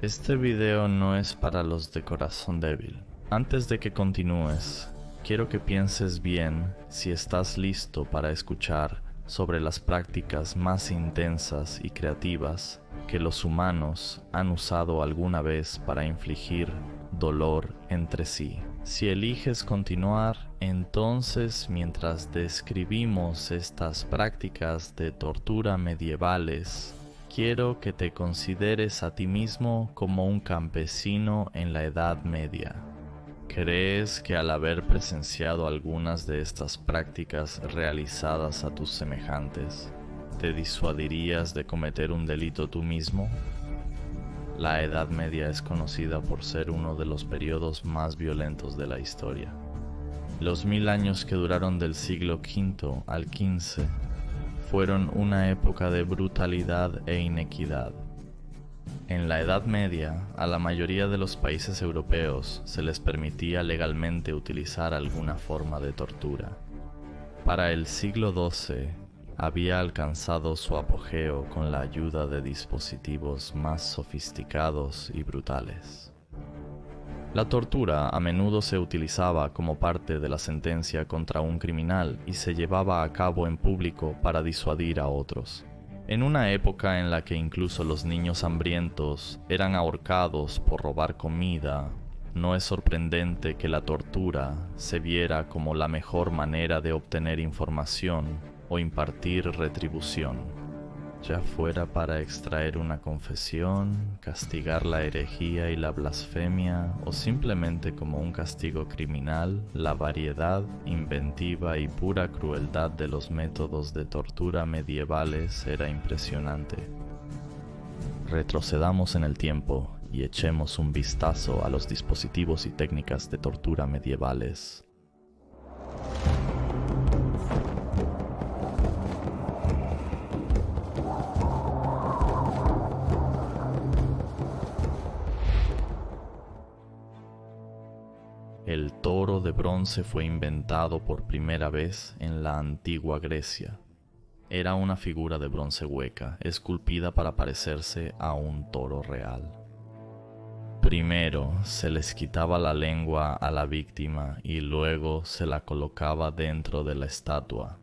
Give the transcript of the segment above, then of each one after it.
Este video no es para los de corazón débil. Antes de que continúes, quiero que pienses bien si estás listo para escuchar sobre las prácticas más intensas y creativas que los humanos han usado alguna vez para infligir dolor entre sí. Si eliges continuar, entonces mientras describimos estas prácticas de tortura medievales, quiero que te consideres a ti mismo como un campesino en la Edad Media. ¿Crees que al haber presenciado algunas de estas prácticas realizadas a tus semejantes, te disuadirías de cometer un delito tú mismo? La Edad Media es conocida por ser uno de los periodos más violentos de la historia. Los 1000 años que duraron del siglo V al XV fueron una época de brutalidad e inequidad. En la Edad Media, a la mayoría de los países europeos se les permitía legalmente utilizar alguna forma de tortura. Para el siglo XII, había alcanzado su apogeo con la ayuda de dispositivos más sofisticados y brutales. La tortura a menudo se utilizaba como parte de la sentencia contra un criminal y se llevaba a cabo en público para disuadir a otros. En una época en la que incluso los niños hambrientos eran ahorcados por robar comida, no es sorprendente que la tortura se viera como la mejor manera de obtener información o impartir retribución, ya fuera para extraer una confesión, castigar la herejía y la blasfemia, o simplemente como un castigo criminal. La variedad, inventiva y pura crueldad de los métodos de tortura medievales era impresionante. Retrocedamos en el tiempo y echemos un vistazo a los dispositivos y técnicas de tortura medievales. El toro de bronce fue inventado por primera vez en la antigua Grecia. Era una figura de bronce hueca, esculpida para parecerse a un toro real. Primero se les quitaba la lengua a la víctima y luego se la colocaba dentro de la estatua.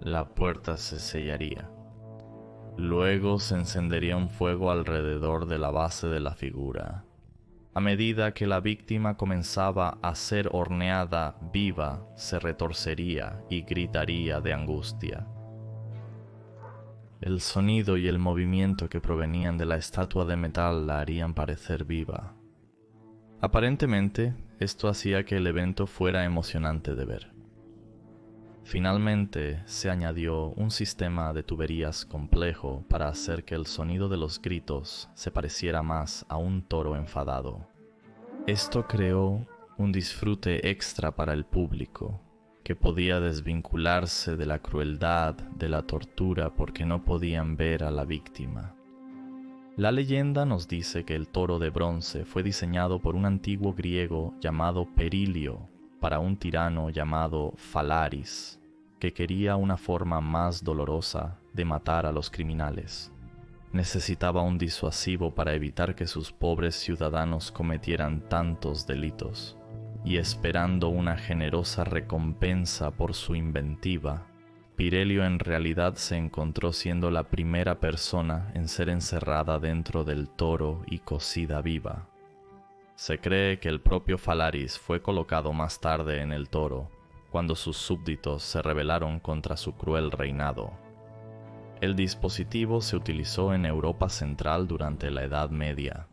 La puerta se sellaría. Luego se encendería un fuego alrededor de la base de la figura. A medida que la víctima comenzaba a ser horneada viva, se retorcería y gritaría de angustia. El sonido y el movimiento que provenían de la estatua de metal la harían parecer viva. Aparentemente, esto hacía que el evento fuera emocionante de ver. Finalmente, se añadió un sistema de tuberías complejo para hacer que el sonido de los gritos se pareciera más a un toro enfadado. Esto creó un disfrute extra para el público, que podía desvincularse de la crueldad de la tortura porque no podían ver a la víctima. La leyenda nos dice que el toro de bronce fue diseñado por un antiguo griego llamado Perilio para un tirano llamado Falaris, que quería una forma más dolorosa de matar a los criminales. Necesitaba un disuasivo para evitar que sus pobres ciudadanos cometieran tantos delitos, y esperando una generosa recompensa por su inventiva, Pirelio en realidad se encontró siendo la primera persona en ser encerrada dentro del toro y cocida viva. Se cree que el propio Falaris fue colocado más tarde en el toro, cuando sus súbditos se rebelaron contra su cruel reinado. El dispositivo se utilizó en Europa Central durante la Edad Media.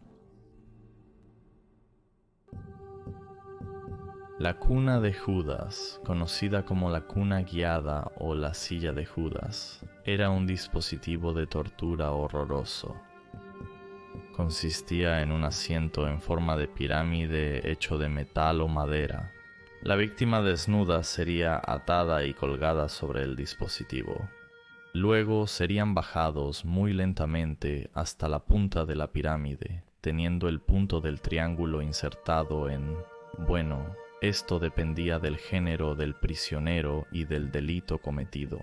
La cuna de Judas, conocida como la cuna guiada o la silla de Judas, era un dispositivo de tortura horroroso. Consistía en un asiento en forma de pirámide hecho de metal o madera. La víctima desnuda sería atada y colgada sobre el dispositivo. Luego serían bajados muy lentamente hasta la punta de la pirámide, teniendo el punto del triángulo insertado en... esto dependía del género del prisionero y del delito cometido.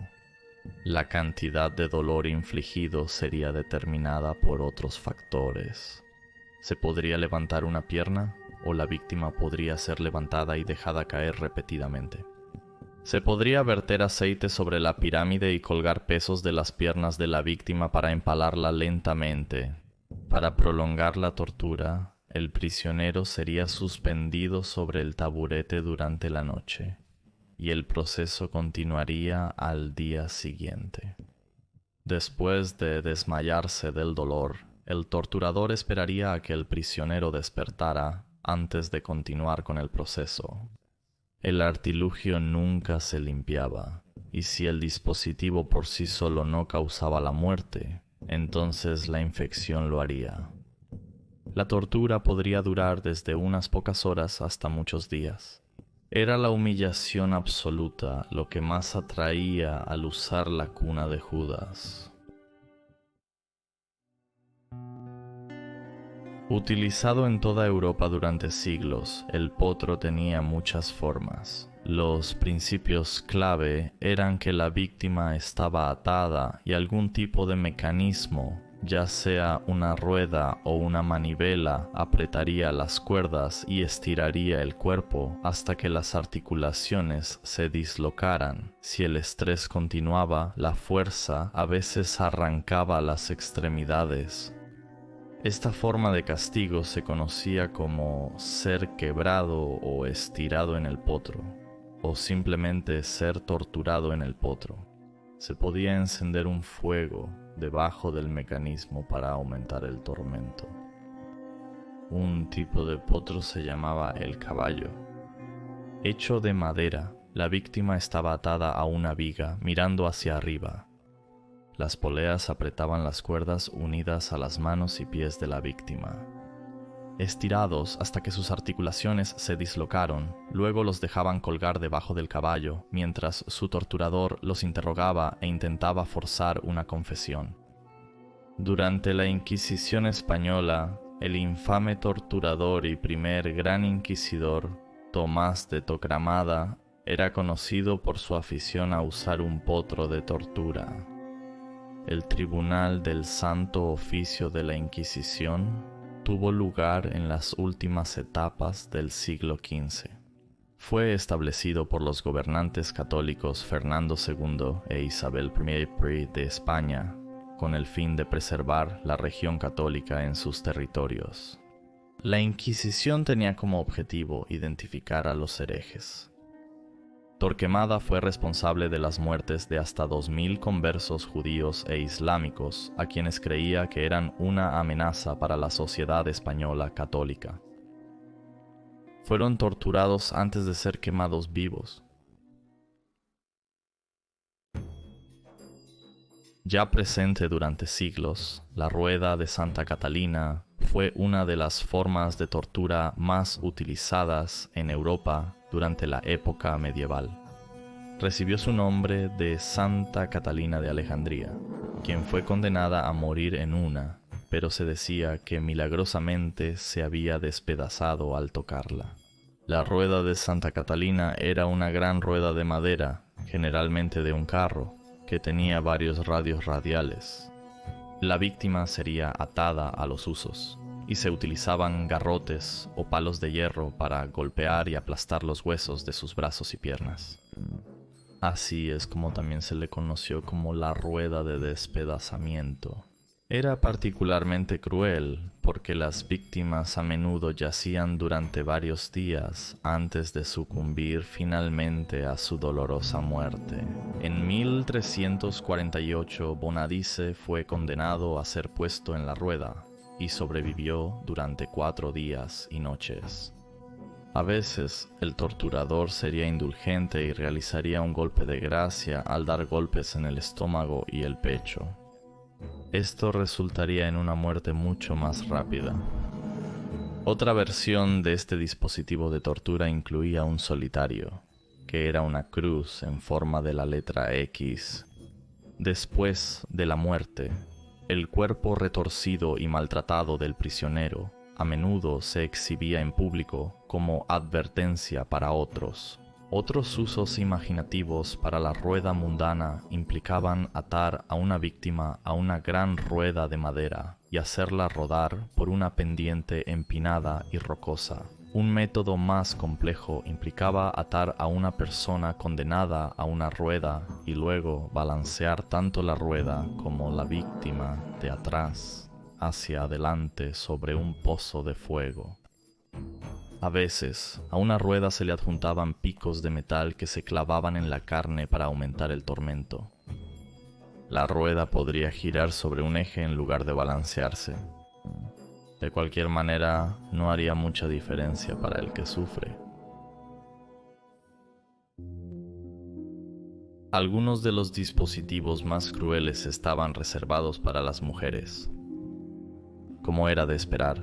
La cantidad de dolor infligido sería determinada por otros factores. Se podría levantar una pierna, o la víctima podría ser levantada y dejada caer repetidamente. Se podría verter aceite sobre la pirámide y colgar pesos de las piernas de la víctima para empalarla lentamente. Para prolongar la tortura, el prisionero sería suspendido sobre el taburete durante la noche, y el proceso continuaría al día siguiente. Después de desmayarse del dolor, el torturador esperaría a que el prisionero despertara antes de continuar con el proceso. El artilugio nunca se limpiaba, y si el dispositivo por sí solo no causaba la muerte, entonces la infección lo haría. La tortura podría durar desde unas pocas horas hasta muchos días. Era la humillación absoluta lo que más atraía al usar la cuna de Judas. Utilizado en toda Europa durante siglos, el potro tenía muchas formas. Los principios clave eran que la víctima estaba atada y algún tipo de mecanismo, ya sea una rueda o una manivela, apretaría las cuerdas y estiraría el cuerpo hasta que las articulaciones se dislocaran. Si el estrés continuaba, la fuerza a veces arrancaba las extremidades. Esta forma de castigo se conocía como ser quebrado o estirado en el potro, o simplemente ser torturado en el potro. Se podía encender un fuego debajo del mecanismo para aumentar el tormento. Un tipo de potro se llamaba el caballo. Hecho de madera, la víctima estaba atada a una viga mirando hacia arriba. Las poleas apretaban las cuerdas unidas a las manos y pies de la víctima. Estirados hasta que sus articulaciones se dislocaron, luego los dejaban colgar debajo del caballo, mientras su torturador los interrogaba e intentaba forzar una confesión. Durante la Inquisición española, el infame torturador y primer gran inquisidor, Tomás de Torquemada, era conocido por su afición a usar un potro de tortura. El Tribunal del Santo Oficio de la Inquisición tuvo lugar en las últimas etapas del siglo XV. Fue establecido por los gobernantes católicos Fernando II e Isabel I de España, con el fin de preservar la región católica en sus territorios. La Inquisición tenía como objetivo identificar a los herejes. Torquemada fue responsable de las muertes de hasta 2000 conversos judíos e islámicos a quienes creía que eran una amenaza para la sociedad española católica. Fueron torturados antes de ser quemados vivos. Ya presente durante siglos, la rueda de Santa Catalina fue una de las formas de tortura más utilizadas en Europa durante la época medieval. Recibió su nombre de Santa Catalina de Alejandría, quien fue condenada a morir en una, pero se decía que milagrosamente se había despedazado al tocarla. La rueda de Santa Catalina era una gran rueda de madera, generalmente de un carro, que tenía varios radios radiales. La víctima sería atada a los usos, y se utilizaban garrotes o palos de hierro para golpear y aplastar los huesos de sus brazos y piernas. Así es como también se le conoció como la rueda de despedazamiento. Era particularmente cruel porque las víctimas a menudo yacían durante varios días antes de sucumbir finalmente a su dolorosa muerte. En 1348 Bonadice fue condenado a ser puesto en la rueda y sobrevivió durante 4 días y noches. A veces, el torturador sería indulgente y realizaría un golpe de gracia al dar golpes en el estómago y el pecho. Esto resultaría en una muerte mucho más rápida. Otra versión de este dispositivo de tortura incluía un solitario, que era una cruz en forma de la letra X. Después de la muerte, el cuerpo retorcido y maltratado del prisionero a menudo se exhibía en público como advertencia para otros. Otros usos imaginativos para la rueda mundana implicaban atar a una víctima a una gran rueda de madera y hacerla rodar por una pendiente empinada y rocosa. Un método más complejo implicaba atar a una persona condenada a una rueda y luego balancear tanto la rueda como la víctima de atrás hacia adelante sobre un pozo de fuego. A veces, a una rueda se le adjuntaban picos de metal que se clavaban en la carne para aumentar el tormento. La rueda podría girar sobre un eje en lugar de balancearse. De cualquier manera, no haría mucha diferencia para el que sufre. Algunos de los dispositivos más crueles estaban reservados para las mujeres. Como era de esperar,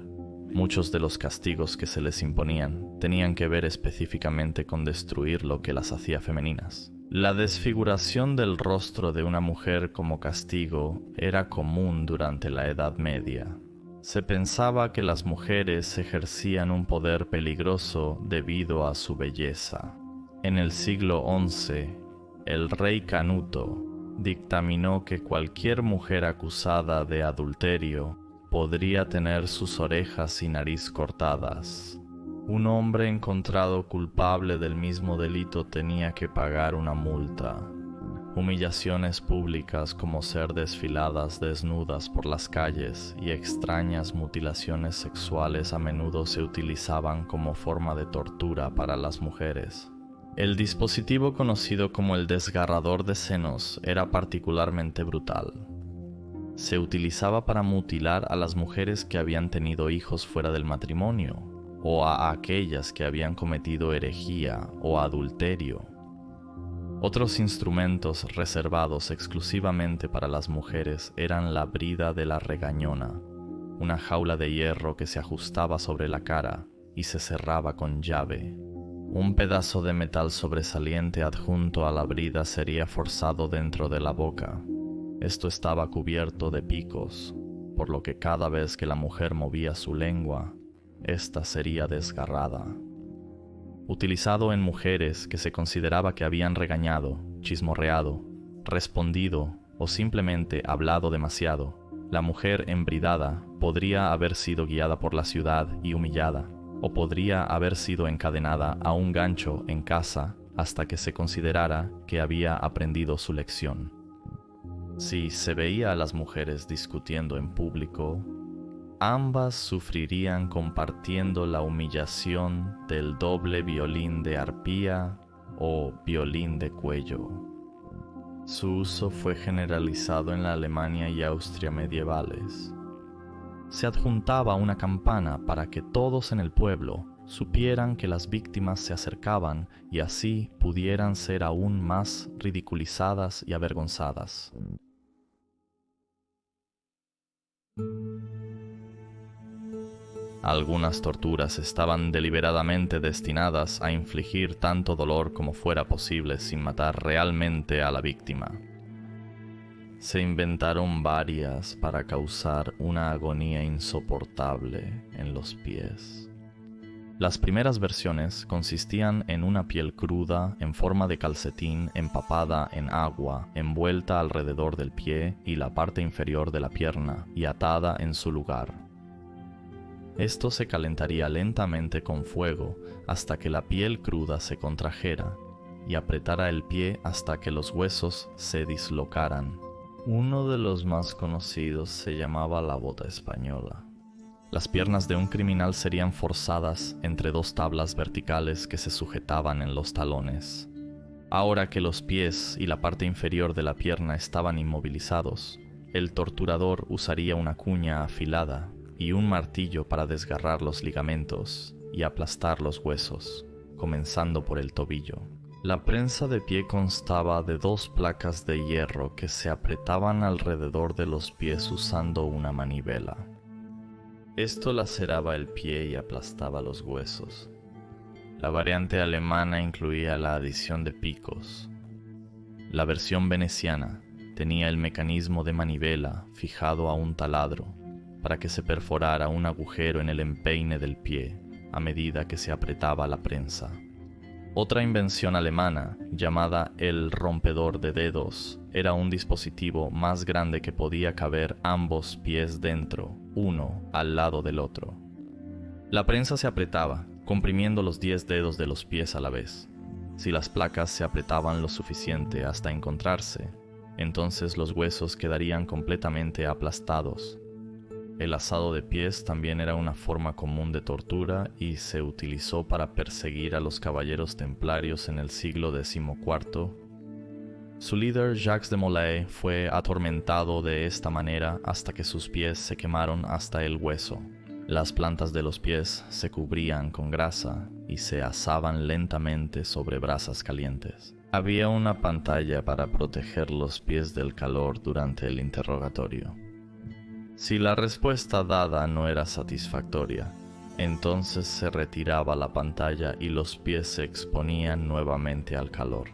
muchos de los castigos que se les imponían tenían que ver específicamente con destruir lo que las hacía femeninas. La desfiguración del rostro de una mujer como castigo era común durante la Edad Media. Se pensaba que las mujeres ejercían un poder peligroso debido a su belleza. En el siglo XI, el rey Canuto dictaminó que cualquier mujer acusada de adulterio podría tener sus orejas y nariz cortadas. Un hombre encontrado culpable del mismo delito tenía que pagar una multa. Humillaciones públicas como ser desfiladas desnudas por las calles y extrañas mutilaciones sexuales a menudo se utilizaban como forma de tortura para las mujeres. El dispositivo conocido como el desgarrador de senos era particularmente brutal. Se utilizaba para mutilar a las mujeres que habían tenido hijos fuera del matrimonio, o a aquellas que habían cometido herejía o adulterio. Otros instrumentos reservados exclusivamente para las mujeres eran la brida de la regañona, una jaula de hierro que se ajustaba sobre la cara y se cerraba con llave. Un pedazo de metal sobresaliente adjunto a la brida sería forzado dentro de la boca. Esto estaba cubierto de picos, por lo que cada vez que la mujer movía su lengua, ésta sería desgarrada. Utilizado en mujeres que se consideraba que habían regañado, chismorreado, respondido o simplemente hablado demasiado, la mujer embridada podría haber sido guiada por la ciudad y humillada, o podría haber sido encadenada a un gancho en casa hasta que se considerara que había aprendido su lección. Si se veía a las mujeres discutiendo en público, ambas sufrirían compartiendo la humillación del doble violín de arpía o violín de cuello. Su uso fue generalizado en la Alemania y Austria medievales. Se adjuntaba una campana para que todos en el pueblo supieran que las víctimas se acercaban y así pudieran ser aún más ridiculizadas y avergonzadas. Algunas torturas estaban deliberadamente destinadas a infligir tanto dolor como fuera posible sin matar realmente a la víctima. Se inventaron varias para causar una agonía insoportable en los pies. Las primeras versiones consistían en una piel cruda en forma de calcetín empapada en agua, envuelta alrededor del pie y la parte inferior de la pierna y atada en su lugar. Esto se calentaría lentamente con fuego hasta que la piel cruda se contrajera y apretara el pie hasta que los huesos se dislocaran. Uno de los más conocidos se llamaba la bota española. Las piernas de un criminal serían forzadas entre dos tablas verticales que se sujetaban en los talones. Ahora que los pies y la parte inferior de la pierna estaban inmovilizados, el torturador usaría una cuña afilada y un martillo para desgarrar los ligamentos y aplastar los huesos, comenzando por el tobillo. La prensa de pie constaba de dos placas de hierro que se apretaban alrededor de los pies usando una manivela. Esto laceraba el pie y aplastaba los huesos. La variante alemana incluía la adición de picos. La versión veneciana tenía el mecanismo de manivela fijado a un taladro para que se perforara un agujero en el empeine del pie a medida que se apretaba la prensa. Otra invención alemana, llamada el rompedor de dedos, era un dispositivo más grande que podía caber ambos pies dentro, uno al lado del otro. La prensa se apretaba, comprimiendo los 10 dedos de los pies a la vez. Si las placas se apretaban lo suficiente hasta encontrarse, entonces los huesos quedarían completamente aplastados. El asado de pies también era una forma común de tortura y se utilizó para perseguir a los caballeros templarios en el siglo XIV. Su líder, Jacques de Molay, fue atormentado de esta manera hasta que sus pies se quemaron hasta el hueso. Las plantas de los pies se cubrían con grasa y se asaban lentamente sobre brasas calientes. Había una pantalla para proteger los pies del calor durante el interrogatorio. Si la respuesta dada no era satisfactoria, entonces se retiraba la pantalla y los pies se exponían nuevamente al calor.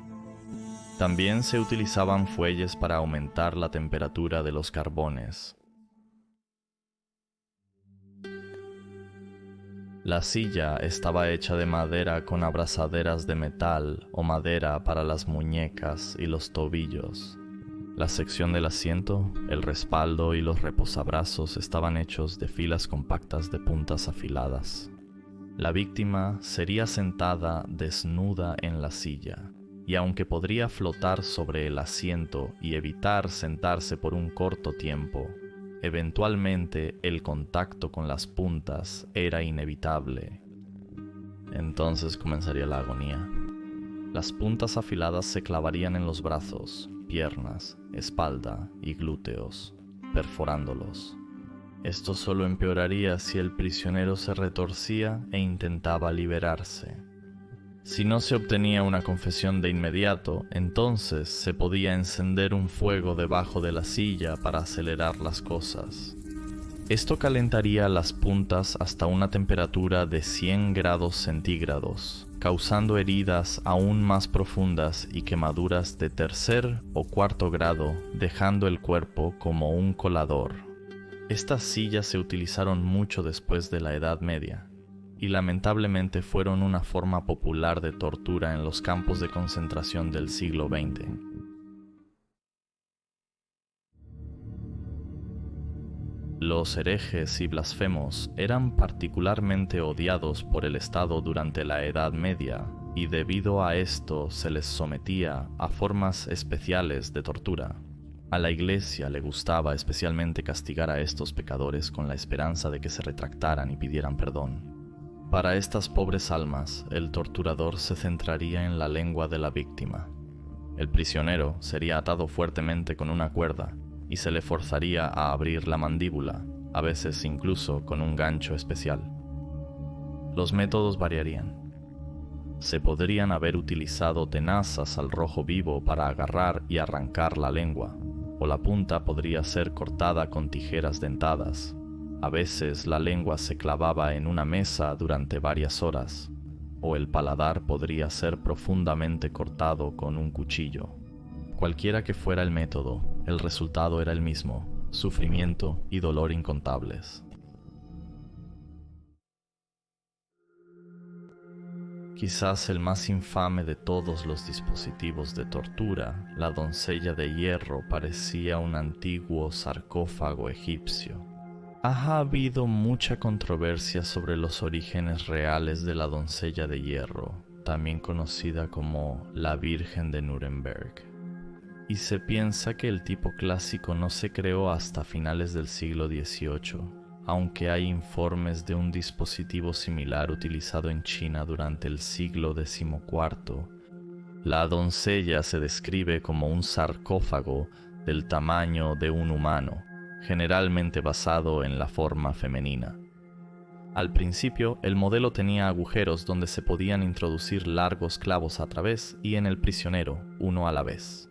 También se utilizaban fuelles para aumentar la temperatura de los carbones. La silla estaba hecha de madera con abrazaderas de metal o madera para las muñecas y los tobillos. La sección del asiento, el respaldo y los reposabrazos estaban hechos de filas compactas de puntas afiladas. La víctima sería sentada desnuda en la silla, y aunque podría flotar sobre el asiento y evitar sentarse por un corto tiempo, eventualmente el contacto con las puntas era inevitable. Entonces comenzaría la agonía. Las puntas afiladas se clavarían en los brazos, piernas, espalda y glúteos, perforándolos. Esto solo empeoraría si el prisionero se retorcía e intentaba liberarse. Si no se obtenía una confesión de inmediato, entonces se podía encender un fuego debajo de la silla para acelerar las cosas. Esto calentaría las puntas hasta una temperatura de 100 grados centígrados, causando heridas aún más profundas y quemaduras de tercer o cuarto grado, dejando el cuerpo como un colador. Estas sillas se utilizaron mucho después de la Edad Media, y lamentablemente fueron una forma popular de tortura en los campos de concentración del siglo XX. Los herejes y blasfemos eran particularmente odiados por el Estado durante la Edad Media, y debido a esto se les sometía a formas especiales de tortura. A la Iglesia le gustaba especialmente castigar a estos pecadores con la esperanza de que se retractaran y pidieran perdón. Para estas pobres almas, el torturador se centraría en la lengua de la víctima. El prisionero sería atado fuertemente con una cuerda y se le forzaría a abrir la mandíbula, a veces incluso con un gancho especial. Los métodos variarían. Se podrían haber utilizado tenazas al rojo vivo para agarrar y arrancar la lengua, o la punta podría ser cortada con tijeras dentadas. A veces la lengua se clavaba en una mesa durante varias horas, o el paladar podría ser profundamente cortado con un cuchillo. Cualquiera que fuera el método, el resultado era el mismo: sufrimiento y dolor incontables. Quizás el más infame de todos los dispositivos de tortura, la doncella de hierro, parecía un antiguo sarcófago egipcio. Ha habido mucha controversia sobre los orígenes reales de la doncella de hierro, también conocida como la Virgen de Nuremberg. Y se piensa que el tipo clásico no se creó hasta finales del siglo XVIII, aunque hay informes de un dispositivo similar utilizado en China durante el siglo XIV. La doncella se describe como un sarcófago del tamaño de un humano, generalmente basado en la forma femenina. Al principio, el modelo tenía agujeros donde se podían introducir largos clavos a través y en el prisionero, uno a la vez.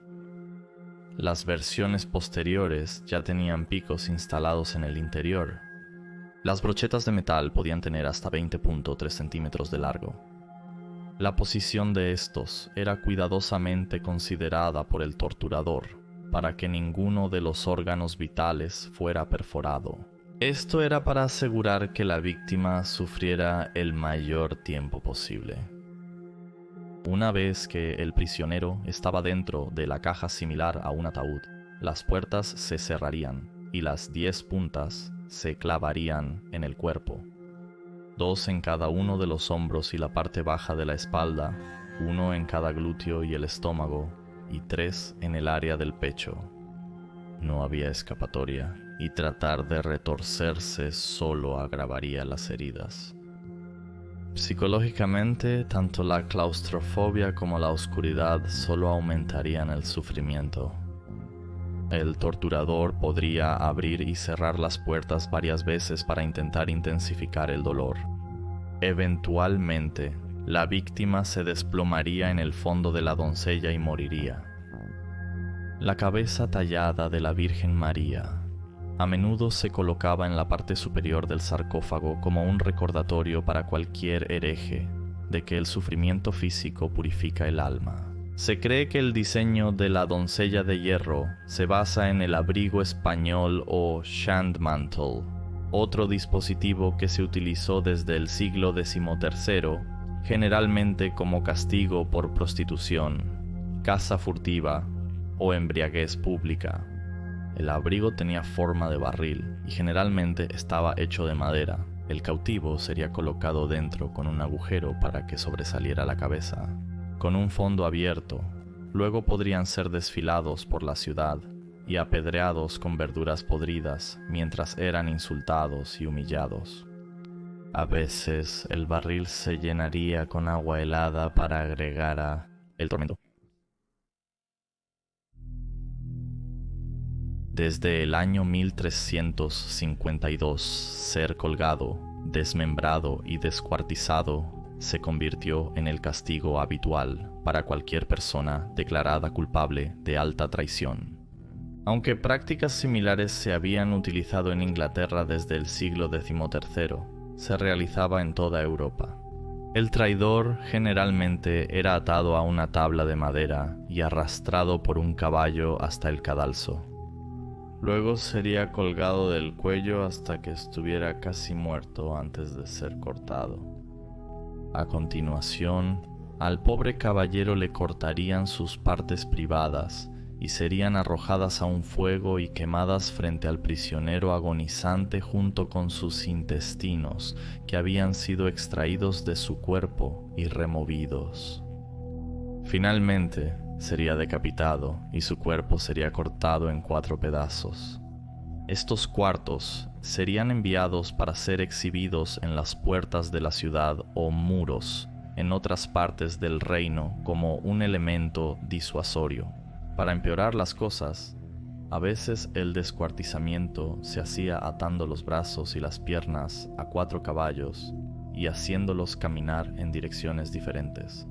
Las versiones posteriores ya tenían picos instalados en el interior. Las brochetas de metal podían tener hasta 20.3 centímetros de largo. La posición de estos era cuidadosamente considerada por el torturador para que ninguno de los órganos vitales fuera perforado. Esto era para asegurar que la víctima sufriera el mayor tiempo posible. Una vez que el prisionero estaba dentro de la caja similar a un ataúd, las puertas se cerrarían y las 10 puntas se clavarían en el cuerpo. 2 en cada uno de los hombros y la parte baja de la espalda, 1 en cada glúteo y el estómago, y 3 en el área del pecho. No había escapatoria, y tratar de retorcerse solo agravaría las heridas. Psicológicamente, tanto la claustrofobia como la oscuridad solo aumentarían el sufrimiento. El torturador podría abrir y cerrar las puertas varias veces para intentar intensificar el dolor. Eventualmente, la víctima se desplomaría en el fondo de la doncella y moriría. La cabeza tallada de la Virgen María a menudo se colocaba en la parte superior del sarcófago como un recordatorio para cualquier hereje de que el sufrimiento físico purifica el alma. Se cree que el diseño de la doncella de hierro se basa en el abrigo español o shandmantle, otro dispositivo que se utilizó desde el siglo XIII, generalmente como castigo por prostitución, caza furtiva o embriaguez pública. El abrigo tenía forma de barril y generalmente estaba hecho de madera. El cautivo sería colocado dentro con un agujero para que sobresaliera la cabeza. Con un fondo abierto, luego podrían ser desfilados por la ciudad y apedreados con verduras podridas mientras eran insultados y humillados. A veces el barril se llenaría con agua helada para agregar a el tormento. Desde el año 1352, ser colgado, desmembrado y descuartizado se convirtió en el castigo habitual para cualquier persona declarada culpable de alta traición. Aunque prácticas similares se habían utilizado en Inglaterra desde el siglo XIII, se realizaba en toda Europa. El traidor generalmente era atado a una tabla de madera y arrastrado por un caballo hasta el cadalso. Luego sería colgado del cuello hasta que estuviera casi muerto antes de ser cortado. A continuación, al pobre caballero le cortarían sus partes privadas y serían arrojadas a un fuego y quemadas frente al prisionero agonizante junto con sus intestinos que habían sido extraídos de su cuerpo y removidos. Finalmente, sería decapitado y su cuerpo sería cortado en 4 pedazos. Estos cuartos serían enviados para ser exhibidos en las puertas de la ciudad o muros en otras partes del reino como un elemento disuasorio. Para empeorar las cosas, a veces el descuartizamiento se hacía atando los brazos y las piernas a 4 caballos y haciéndolos caminar en direcciones diferentes.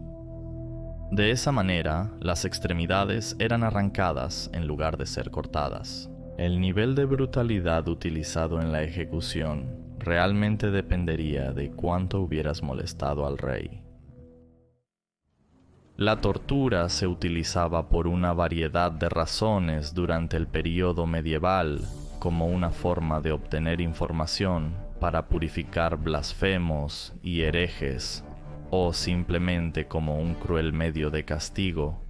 De esa manera, las extremidades eran arrancadas en lugar de ser cortadas. El nivel de brutalidad utilizado en la ejecución realmente dependería de cuánto hubieras molestado al rey. La tortura se utilizaba por una variedad de razones durante el período medieval, como una forma de obtener información para purificar blasfemos y herejes, o simplemente como un cruel medio de castigo.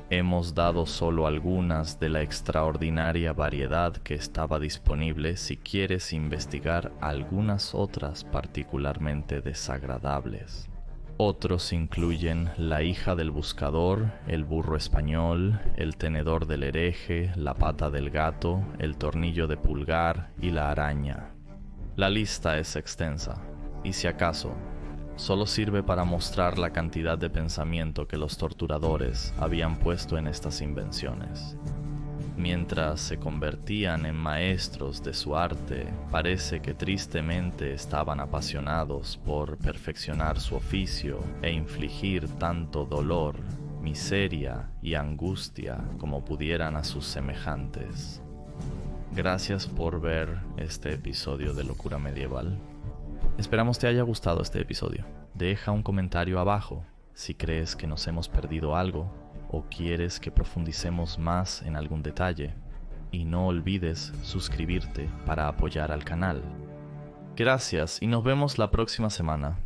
Hemos dado solo algunas de la extraordinaria variedad que estaba disponible si quieres investigar algunas otras particularmente desagradables. Otros incluyen la hija del buscador, el burro español, el tenedor del hereje, la pata del gato, el tornillo de pulgar y la araña. La lista es extensa, y si acaso, solo sirve para mostrar la cantidad de pensamiento que los torturadores habían puesto en estas invenciones. Mientras se convertían en maestros de su arte, parece que tristemente estaban apasionados por perfeccionar su oficio e infligir tanto dolor, miseria y angustia como pudieran a sus semejantes. Gracias por ver este episodio de Locura Medieval. Esperamos te haya gustado este episodio. Deja un comentario abajo si crees que nos hemos perdido algo o quieres que profundicemos más en algún detalle. Y no olvides suscribirte para apoyar al canal. Gracias y nos vemos la próxima semana.